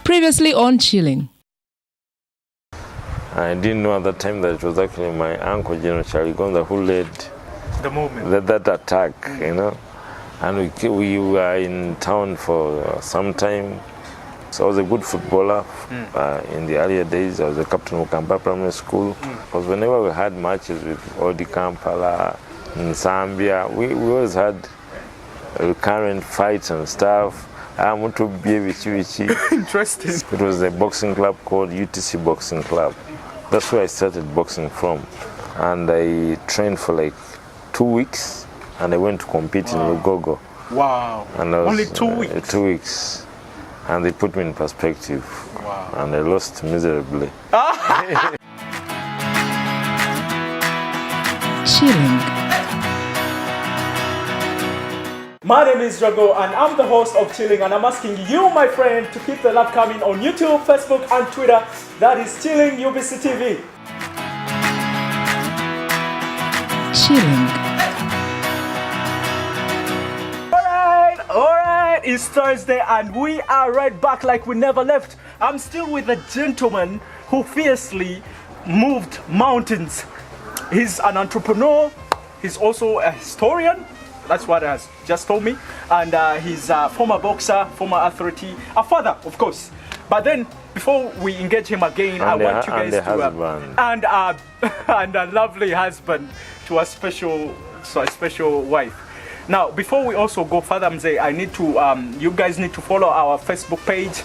Previously on Chilling. I didn't know at that time that it was actually my uncle, General Charlie Gonza, who led the movement, that attack, you know. And we were in town for some time. So I was a good footballer in the earlier days. I was a captain of Kampala Primary School. Because whenever we had matches with Odi Kampala, in Zambia, we always had recurrent fights and stuff. Interesting. It was a boxing club called UTC Boxing Club. That's where I started boxing from. And I trained for like 2 weeks, and I went to compete in Lugogo. Wow. And I was, only 2 weeks? 2 weeks. And they put me in perspective. Wow. And I lost miserably. Chilling. My name is Drago and I'm the host of Chilling, and I'm asking you, my friend, to keep the love coming on YouTube, Facebook and Twitter. That is Chilling UBC TV. Chilling. Alright, it's Thursday and we are right back like we never left. I'm still with a gentleman who fiercely moved mountains. He's an entrepreneur, he's also a historian. That's what he has just told me. And he's a former boxer, former athlete, a father, of course. But then, before we engage him again, I want you guys to... And a lovely husband to a special wife. Now, before we also go further, Mzee, I need to, you guys need to follow our Facebook page.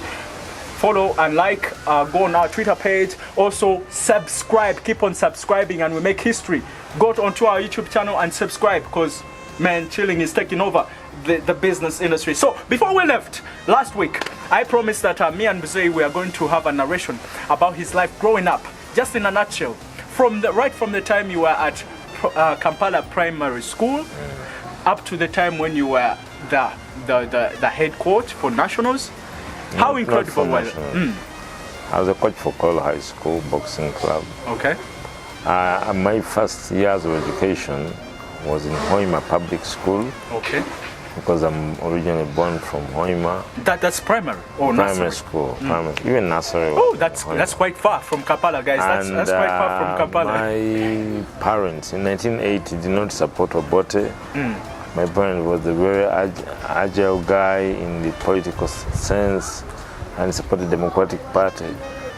Follow and like, go on our Twitter page. Also, subscribe, keep on subscribing and we make history. Go onto our YouTube channel and subscribe, because man, Chilling is taking over the business industry. So before we left last week, I promised that me and Mzee, we are going to have a narration about his life growing up, just in a nutshell, right from the time you were at Kampala Primary School up to the time when you were the head coach for nationals. How incredible was it? I was a coach for Kolo High School Boxing Club. Okay. My first years of education was in Hoima Public School. Okay. Because I'm originally born from Hoima. That's primary or primary nursery? School, primary, even nursery. Oh, that's quite far from Kampala, guys. That's quite far from Kampala. My parents in 1980 did not support Obote. My parents was a very agile guy in the political sense, and supported the Democratic Party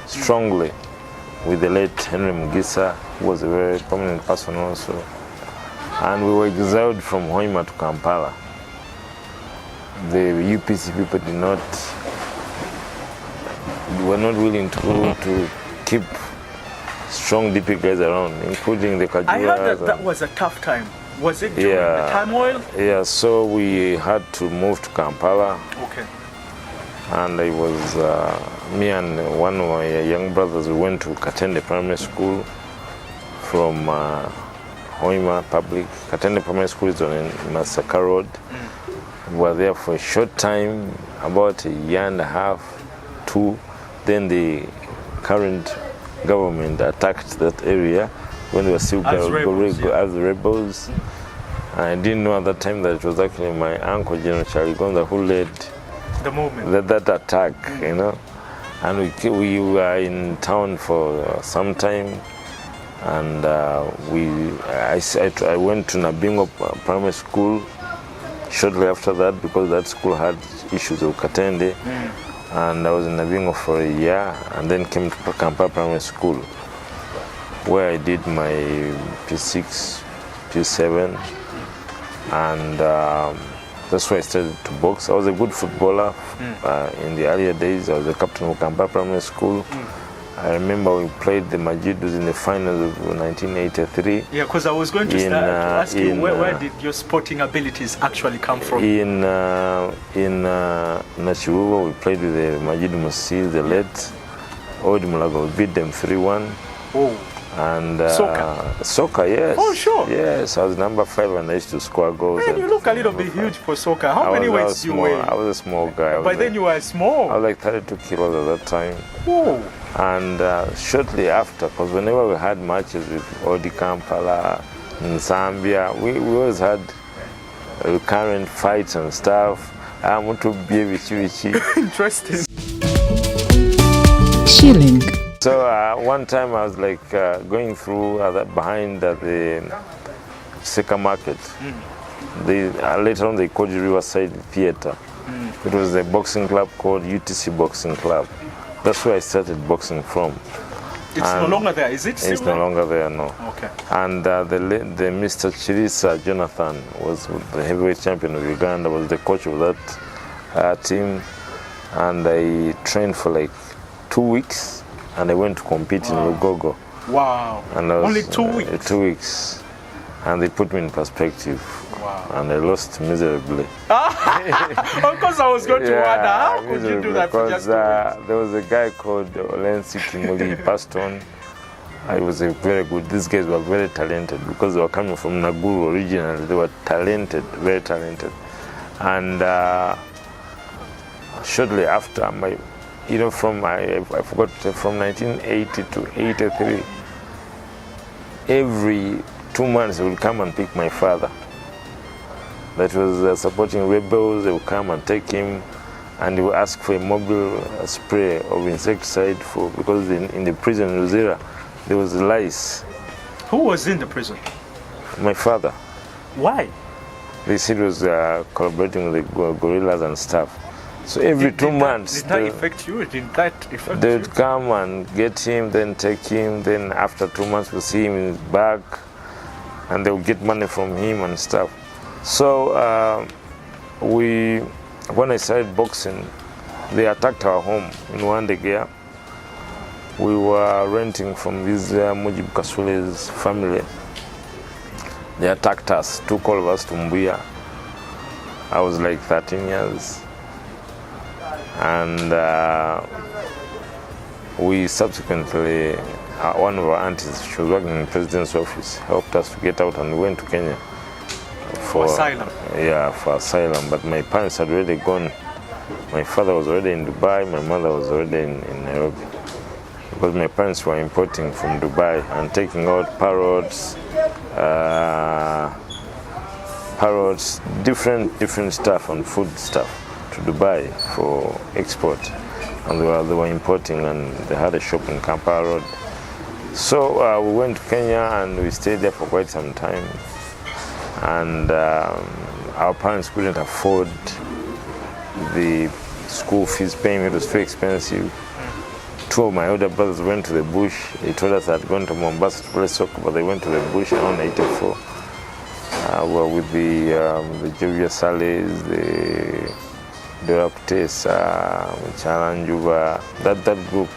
strongly with the late Henry Mugisa, who was a very prominent person also. And we were exiled from Hoima to Kampala. The UPC people were not willing to keep strong DP guys around, including the Kajuras. I heard that was a tough time. Was it during the turmoil? Yeah, so we had to move to Kampala. Okay. And it was me and one of my young brothers, we went to Katende Primary School from Hoima Public. Katende Primary School is on Masaka Road. We were there for a short time, about a year and a half, 2. Then the current government attacked that area when we were still as rebels. I didn't know at that time that it was actually my uncle, General Charlie Gonza, who led the movement, that attack, you know. And we were in town for some time. And I went to Nabingo Primary School shortly after that, because that school had issues of Katende. And I was in Nabingo for a year, and then came to Kampala Primary School, where I did my P6, P7, and that's where I started to box. I was a good footballer in the earlier days. I was the captain of Kampala Primary School. I remember we played the Majidus in the finals of 1983. Yeah, because I was going to ask you, where did your sporting abilities actually come from? In Nachivuva, we played with the Majidu Musi, the late Old Mulago. We beat them 3-1. Oh. And soccer, yes. Oh, sure. Yes, I was number 5 and I used to score goals. Man, you look a little bit huge for soccer. How many weights do you weigh? I was a small guy. But then you were small. I was like 32 kilos at that time. Whoa. And shortly after, because whenever we had matches with Odi Kampala in Zambia, we always had recurrent fights and stuff. Interesting. Shilling. So one time I was like going through behind the Seka Market. Later on they called it Riverside Theatre. It was a boxing club called UTC Boxing Club. That's where I started boxing from. It's no longer there, is it? It's no longer there, no. Okay. And the Mr. Chirisa Jonathan was the heavyweight champion of Uganda, was the coach of that team. And I trained for like 2 weeks, and I went to compete in Lugogo. Wow. And I was, only 2 weeks? 2 weeks. And they put me in perspective. Wow. And I lost miserably. Of course, I was going to wonder, how could you do that for because just 2 weeks? there was a guy called Olensi Kimuli, he passed on. I was a very good, these guys were very talented because they were coming from Naguru originally. They were talented, very talented. And shortly after, I forgot, from 1980 to 83, every 2 months they would come and pick my father. That was supporting rebels. They would come and take him, and they would ask for a mobile spray of insecticide because in the prison in Luzira there was lice. Who was in the prison? My father. Why? They said he was collaborating with the guerrillas and stuff. So every 2 months, did that affect you? Did that affect they you? would come and get him, then take him. Then after 2 months, we'll see him in his bag, and they would get money from him and stuff. So when I started boxing, they attacked our home in Wandegea. We were renting from this Mujib Kasule's family. They attacked us, took all of us to Mbuya. I was like 13 years. And we subsequently, one of our aunties, she was working in the president's office, helped us to get out, and we went to Kenya. For asylum? Yeah, for asylum. But my parents had already gone. My father was already in Dubai, my mother was already in Nairobi. Because my parents were importing from Dubai and taking out parrots, different stuff and food stuff to Dubai for export. And they were importing, and they had a shop in Kampala Road. So we went to Kenya and we stayed there for quite some time. And our parents couldn't afford the school fees paying. It was too expensive. 2 of my older brothers went to the bush. They told us they had gone to Mombasa to play soccer, but they went to the bush around 84. We were with the Jovia Sales, the Dora Kutesa, Chalanjuba, that group.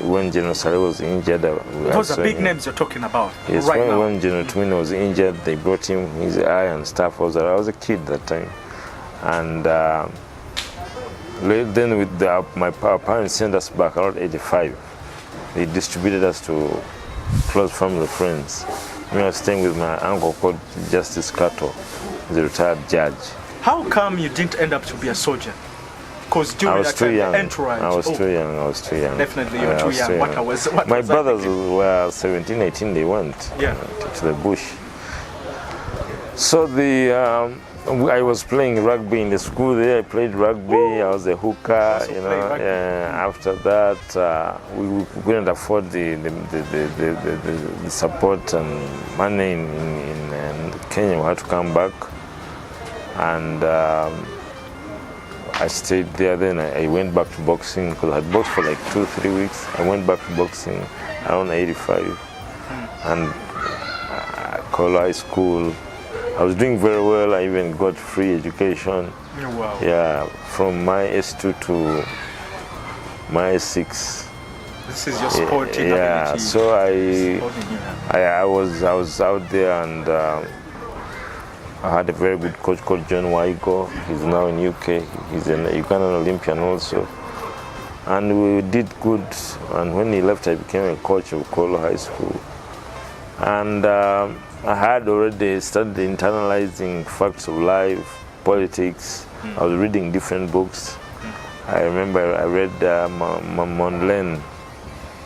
When General Sale was injured, those are big names you're talking about. Yes, right now. When General Tumino was injured, they brought him his eye and stuff. I was a kid that time, and then with my parents sent us back around 85. They distributed us to close family friends. I was staying with my uncle called Justice Kato, the retired judge. How come you didn't end up to be a soldier? Because I during was that too time, young. the entourage. I was too young. Definitely, you're too young. What my was that brothers thinking? were 17, 18. They went to the bush. So I was playing rugby in the school there. I played rugby. I was a hooker. After that, we couldn't afford the support and money in Kenya. We had to come back, and I stayed there. Then I went back to boxing because I had boxed for like 2-3 weeks. I went back to boxing around 85, and Kolo High School. I was doing very well. I even got free education. Oh, wow. Yeah, from my S2 to my S6. This is your sporting yeah, ability. so I was out there, and I had a very good coach called John Waigo. He's now in UK. He's an Ugandan Olympian also. And we did good. And when he left, I became a coach of Kolo High School. And I had already started internalizing facts of life, politics. I was reading different books. I remember I read Mondlane,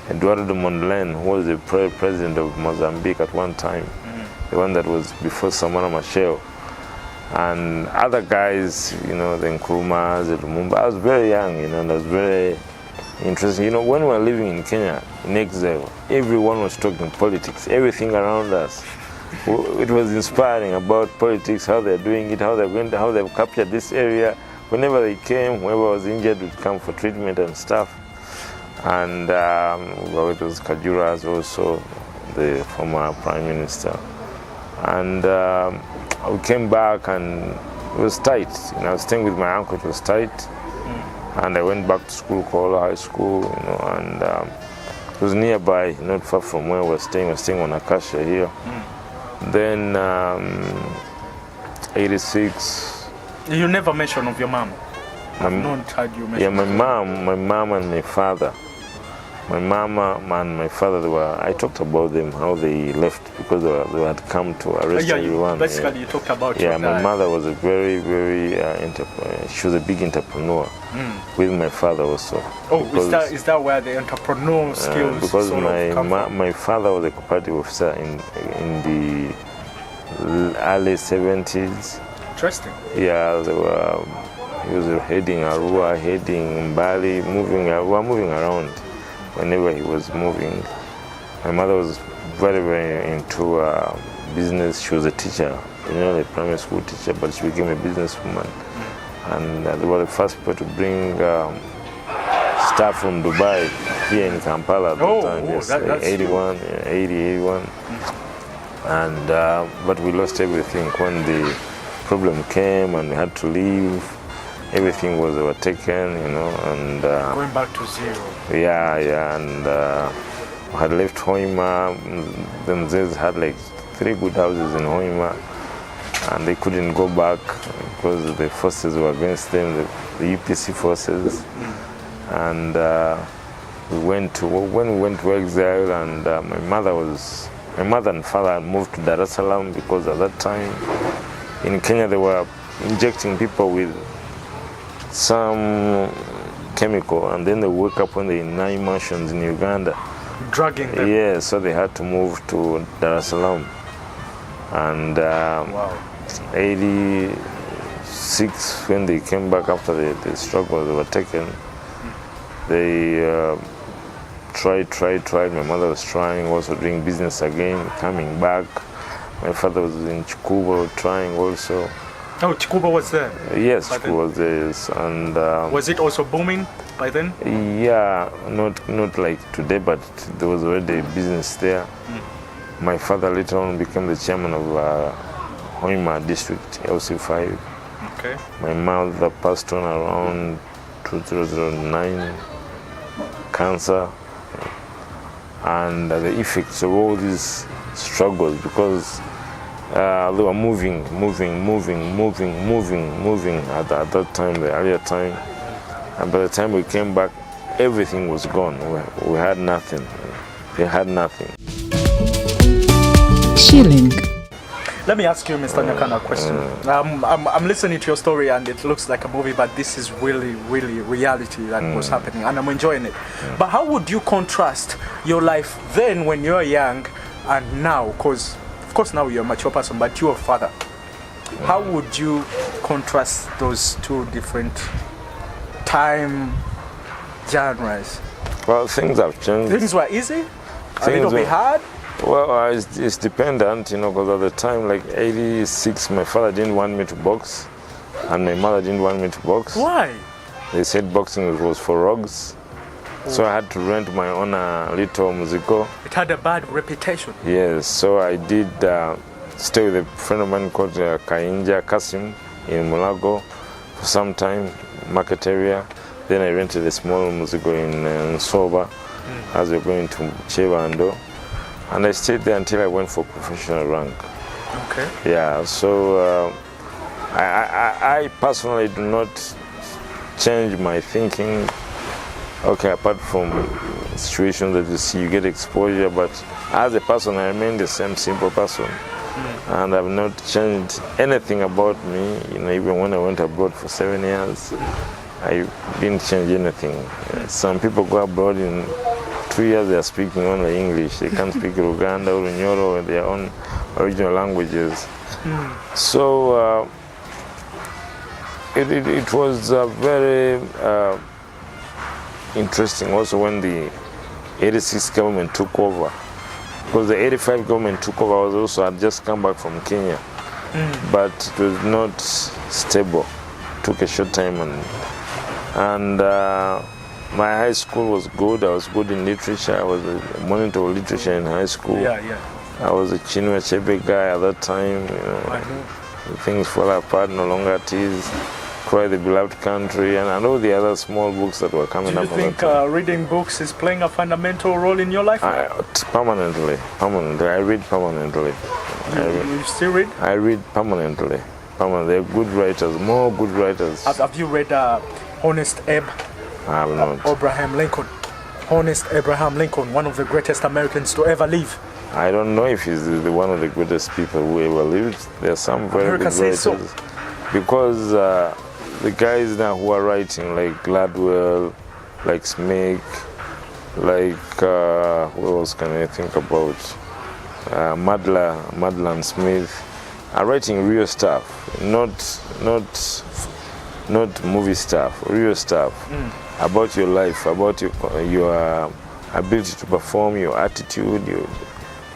Eduardo Mondlane, who was the president of Mozambique at one time, the one that was before Samora Machel. And other guys, the Nkrumahs, the Lumumba. I was very young, and I was very interesting. You know, when we were living in Kenya, in exile, everyone was talking politics, everything around us. It was inspiring about politics, how they're doing it, how they're going to, how they've captured this area. Whenever they came, whoever was injured would come for treatment and stuff. And well, it was Kajura's also, the former prime minister. And we came back and it was tight. You know, I was staying with my uncle, it was tight. And I went back to school, Kola High School, you know, and it was nearby, not far from where we were staying. We were staying on Acacia here. Then 86. You never mentioned of your mom. I've not heard you mention. Yeah, my mom and my father. My mama and my father, I talked about them, how they left because they had come to arrest everyone. Basically, you talked about your dad. My mother was a very, very, she was a big entrepreneur with my father also. Oh, is that where the entrepreneurial skills because sort of come from? my father was a cooperative officer in the early 70s. Interesting. Yeah, he was heading Arua, heading Bali, moving around. Whenever he was moving, my mother was very, very into business. She was a teacher, you know, a primary school teacher, but she became a businesswoman. And they were the first people to bring staff from Dubai here in Kampala at the time. Yes, that's 81, 80, 81. And but we lost everything when the problem came and we had to leave. Everything was overtaken, you know, and going back to zero. Yeah, and we had left Hoima. Then Zez had like 3 good houses in Hoima, and they couldn't go back because the forces were against them, the UPC forces. And when we went to exile, and my mother and father had moved to Dar es Salaam because at that time in Kenya they were injecting people with some chemical, and then they wake up when they're in 9 mansions in Uganda. Drugging them? Yeah, so they had to move to Dar es Salaam. And 86, when they came back after the struggle, they were taken. They tried. My mother was trying, also doing business again, coming back. My father was in Chikuba, trying also. Oh, Chikuba was there? Yes, Chikuba was there, yes. And was it also booming by then? Yeah, not like today, but there was already a business there. My father later on became the chairman of Hoima district, LC5. Okay. My mother passed on around 2009, cancer, and the effects of all these struggles, because they were moving at that time, the earlier time. And by the time we came back, everything was gone. We had nothing. They had nothing. Shilling. Let me ask you, Mr. Nyakana, a question. I'm listening to your story and it looks like a movie, but this is really, really reality that was happening, and I'm enjoying it. But how would you contrast your life then when you're young and now? Because of course now you're a mature person, but you're a father. How would you contrast those two different time genres? Well, things have changed. Things were easy? A little bit hard? Well, it's dependent, you know, because at the time, like 86, my father didn't want me to box, and my mother didn't want me to box. Why? They said boxing was for rogues. So I had to rent my own little musical. It had a bad reputation. Yes, so I did stay with a friend of mine called Kainja Kasim in Mulago for some time, market area. Then I rented a small musical in Soba as we were going to Chevando. And I stayed there until I went for professional rank. Okay. Yeah, so I personally do not change my thinking. Okay, apart from situations that you see, you get exposure, but as a person, I remain the same simple person. And I've not changed anything about me. You know, even when I went abroad for 7 years, I didn't change anything. Some people go abroad in 2 years, they are speaking only English. They can't speak Luganda or Nyoro or their own original languages. So it was very interesting also when the 86 government took over. Because the 85 government took over, I was also, I'd just come back from Kenya. But it was not stable. Took a short time, and my high school was good. I was good in literature. I was a monitor of literature in high school. I was a Chinua Achebe guy at that time. You know, things fall apart, no longer tease, Cry the Beloved Country, and all the other small books that were coming up. Do you think reading books is playing a fundamental role in your life? Permanently. I read permanently. You still read? I read permanently. They're good writers, more good writers. Have you read Honest Abe? I have not. Abraham Lincoln. Honest Abraham Lincoln, one of the greatest Americans to ever live. I don't know if he's the one of the greatest people who ever lived. There are some very good writers. So. Because the guys now who are writing, like Gladwell, like Smith, like who else can I think about? Madland Smith, are writing real stuff, not movie stuff, real stuff about your life, about your ability to perform, your attitude,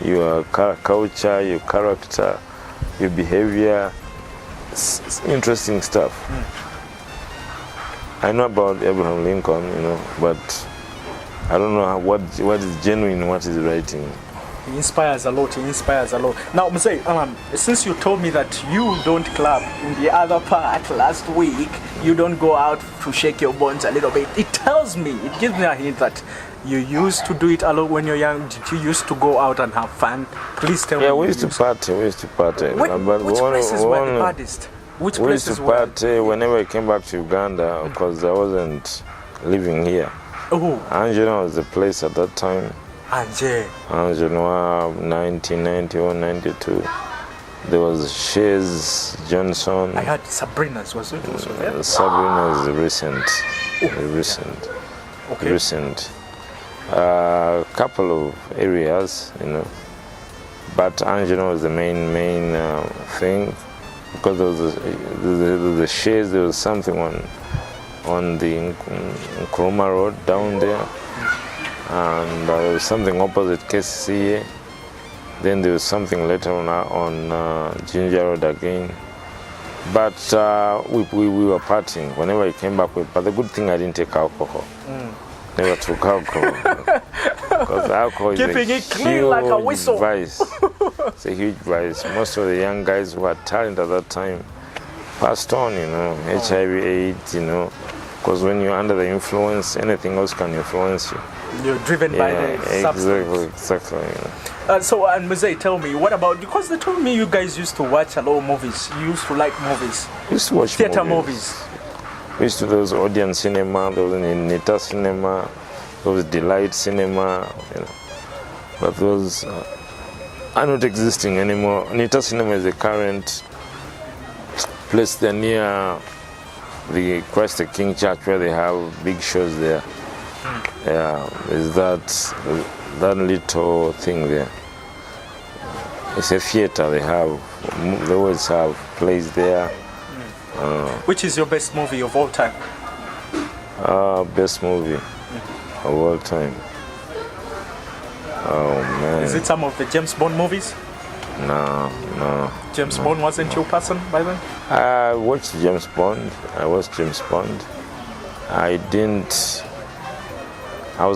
your culture, your character, your behavior. It's interesting stuff. I know about Abraham Lincoln, you know, but I don't know what is genuine, what is writing. He inspires a lot. Now, Mzee, since you told me that you don't club in the other part last week, you don't go out to shake your bones a little bit, it gives me a hint that you used to do it a lot when you're young. Did you used to go out and have fun? Please tell me. Yeah, we used to party. Which places were the hardest? Which places we used to party whenever I came back to Uganda, because I wasn't living here. Angela was the place at that time. Angela, 1991, 92. There was Shays, Johnson. I heard Sabrina's was it also there? Sabrina's recent. Recent. Couple of areas, you know. But Angela was the main thing, because there was the Shays. There was something on the Nkrumah Road down there. And there was something opposite KCCA. Then there was something later on Ginger Road again. But we were partying whenever I came back with. But the good thing, I didn't take alcohol. Never took alcohol. Because alcohol is keeping it clean like a whistle. Vice. It's a huge vice. Most of the young guys who had talent at that time passed on, you know, HIV, AIDS, you know. Because when you're under the influence, anything else can influence you. You're driven by the substance. Exactly. Yeah. And Mzee, tell me, what about, because they told me you guys used to watch a lot of movies. You used to like movies. We used to watch theater movies. We used to do those Odeon cinema, there was Nita cinema, there was Delight cinema, you know. But those are not existing anymore. Nita cinema is the current place there near the Christ the King Church, where they have big shows there. Yeah, there's that little thing there. It's a theater. They always have plays there. Which is your best movie of all time? Best movie of all time. Oh man. Is it some of the James Bond movies? No. James Bond wasn't your person by then? I watched James Bond. I was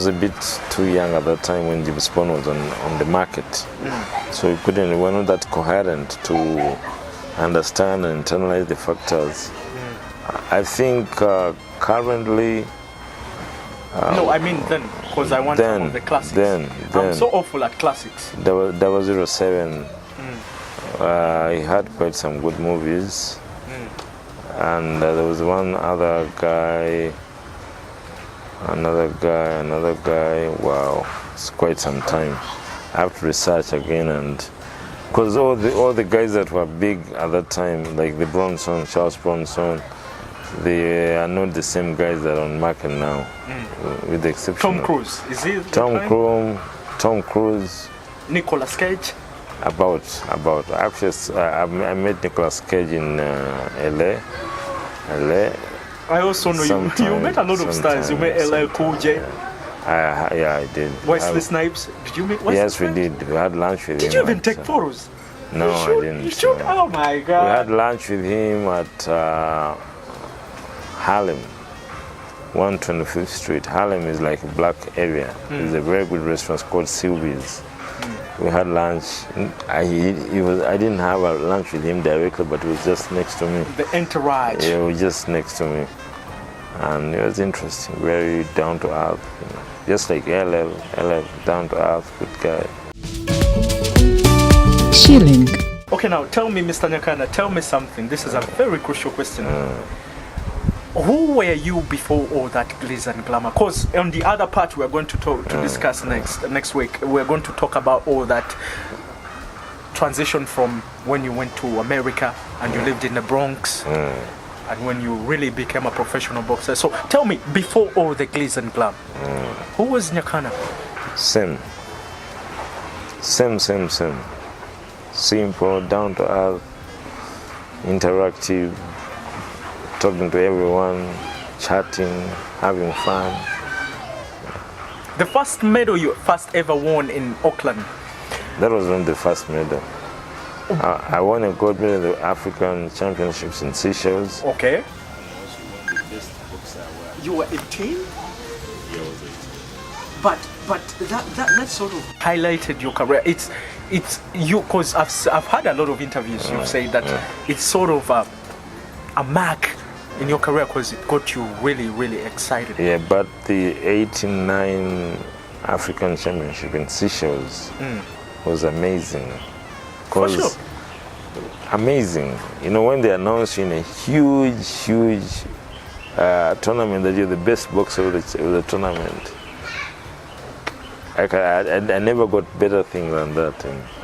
a bit too young at that time when James Bond was on the market. So we were not that coherent to understand and internalize the factors. I think currently... no, I mean then, because I want some of the classics. I'm so awful at classics. There was 07. He had quite some good movies. And there was one other guy, another guy. Wow, it's quite some time. I have to research again, and because all the guys that were big at that time, like the Charles Bronson, they are not the same guys that are on market now, with the exception Tom Cruise. Is he? Tom Cruise. Nicolas Cage. About actually, I met Nicolas Cage in LA. I also know you met a lot of stars. You met LL Cool J. Yeah, I did. Wesley Snipes. Did you meet Wesley Yes, Snipes? we did. We had lunch with him. Did you even take photos? No, I didn't. You should? Oh my God. We had lunch with him at Harlem, 125th Street. Harlem is like a black area. There's a very good restaurant called Sylvia's. We had lunch. I didn't have a lunch with him directly, but it was just next to me. The entourage. Yeah, it was just next to me. And it was interesting, very down to earth. Just like LL, down to earth, good guy. Shilling. Okay, now tell me, Mr. Nyakana, tell me something. This is a very crucial question. Who were you before all that glitz and glamour? Because on the other part we are going to discuss next week. We're going to talk about all that transition from when you went to America and you lived in the Bronx and when you really became a professional boxer. So tell me, before all the glitz and glam, who was Nyakana? Same. Simple, down to earth, interactive, talking to everyone, chatting, having fun. The first medal you first ever won in Auckland? That was not the first medal. I won a gold medal at the African Championships in Seychelles. Okay. You were 18? But that sort of highlighted your career. It's you, because I've had a lot of interviews. You've said that it's sort of a mark in your career because it got you really, really excited. Yeah, but the 89 African Championship in Seychelles was amazing. For sure. Amazing. You know, when they announced you in a huge tournament that you're the best boxer of the tournament. I never got better thing than that.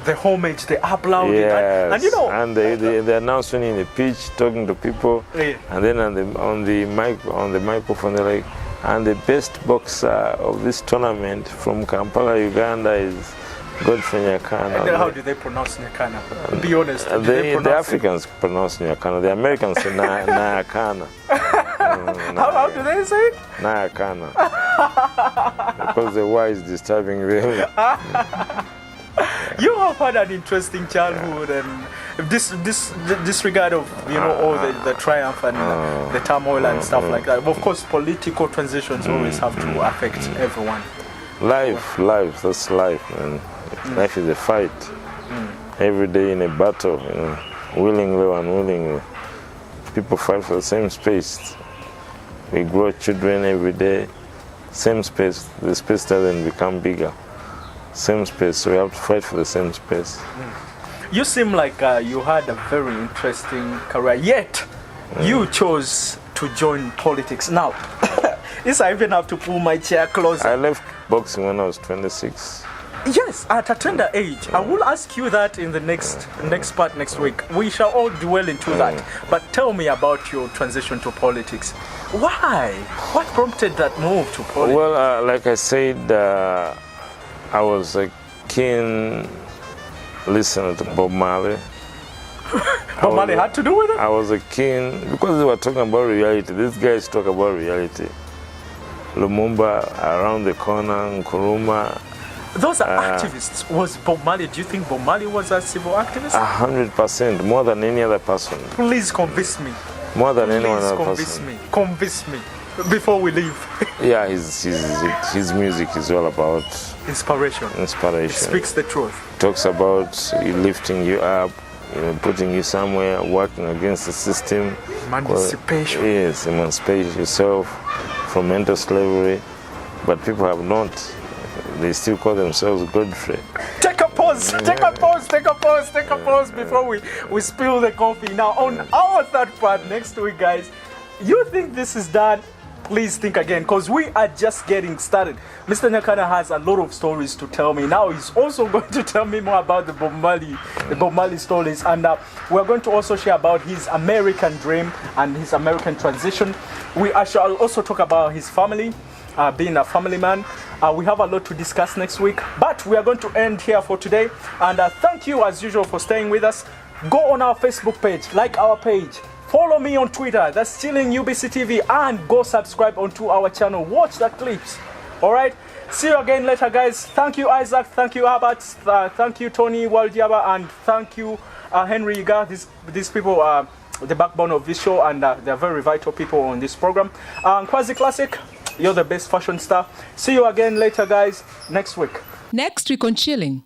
The homage, the applaud, yes. and you know, and they announced me in the pitch, talking to people, and then on the microphone they're like, and the best boxer of this tournament from Kampala, Uganda is Godfrey Nyakana. And then how do they pronounce Nyakana? Be honest. The Africans pronounce Nyakana. The Americans say Nyakana. How do they say it? Nyakana. Because the Y is disturbing them. You have had an interesting childhood, and disregard of all the triumph and the turmoil and stuff like that. Of course, political transitions always have to affect everyone. Life, that's life, man. Life is a fight. Every day in a battle, willingly or unwillingly. People fight for the same space. We grow children every day. Same space. The space doesn't become bigger. Same space, so we have to fight for the same space. You seem like you had a very interesting career, yet you chose to join politics. Now, this I even have to pull my chair closer. I left boxing when I was 26. Yes, at a tender age. I will ask you that in the next part next week. We shall all dwell into that. But tell me about your transition to politics. Why? What prompted that move to politics? Well, like I said, I was a keen listener to Bob Marley. Bob Marley had to do with it? I was a keen, because they were talking about reality. These guys talk about reality. Lumumba, around the corner, Nkrumah. Those are activists. Was Bob Marley, do you think Bob Marley was a civil activist? 100%, more than any other person. Please convince me. More than any other person. Convince me before we leave. Yeah, his music is all about inspiration. It speaks the truth. Talks about lifting you up, putting you somewhere, working against the system. Emancipation. Yes, emancipate yourself from mental slavery. But people have not. They still call themselves Godfrey. Take a pause before we spill the coffee. Now, on our third part next week, guys, you think this is done? Please think again, because we are just getting started. Mr. Nyakana has a lot of stories to tell me. Now he's also going to tell me more about the Bob Marley stories, and we're going to also share about his American dream and his American transition. We shall also talk about his family, being a family man. We have a lot to discuss next week, but we are going to end here for today. And thank you as usual for staying with us. Go on our Facebook page, like our page, Follow me on Twitter, that's Chilling UBC TV, and go subscribe onto our channel. Watch the clips. All right. See you again later, guys. Thank you, Isaac. Thank you, Albert. Thank you, Tony Waldiaba, and thank you, Henry Iga. These people are the backbone of this show, and they're very vital people on this program. Quasi Classic, you're the best fashion star. See you again later, guys, next week. Next week on Chilling.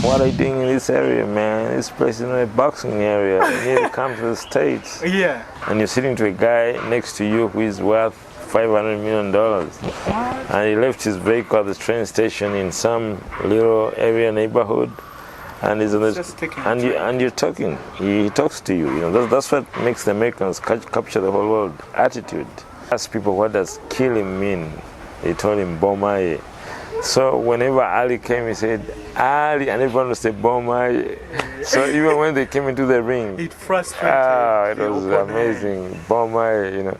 What are you doing in this area, man? This place is not a boxing area. You need to come to the States. Yeah. And you're sitting to a guy next to you who is worth $500 million. And he left his vehicle at the train station in some little area neighborhood. And he's on the, and you're talking. He talks to you. You know, that's what makes the Americans capture the whole world. Attitude. Ask people, what does killing mean? They told him Bomai. So whenever Ali came, he said Ali, and everyone would say Bomai. So even when they came into the ring, it frustrated. It was amazing. Bomai, you know.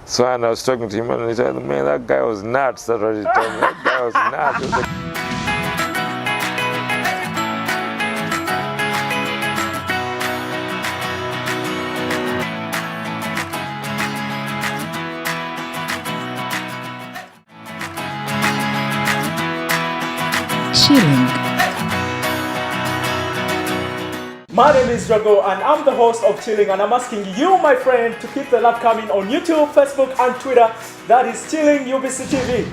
So and I was talking to him, and he said, "Man, that guy was nuts." That's what he told me. That guy was nuts. Chilling. My name is Drago, and I'm the host of Chilling, and I'm asking you, my friend, to keep the love coming on YouTube, Facebook, and Twitter. That is Chilling UBC TV.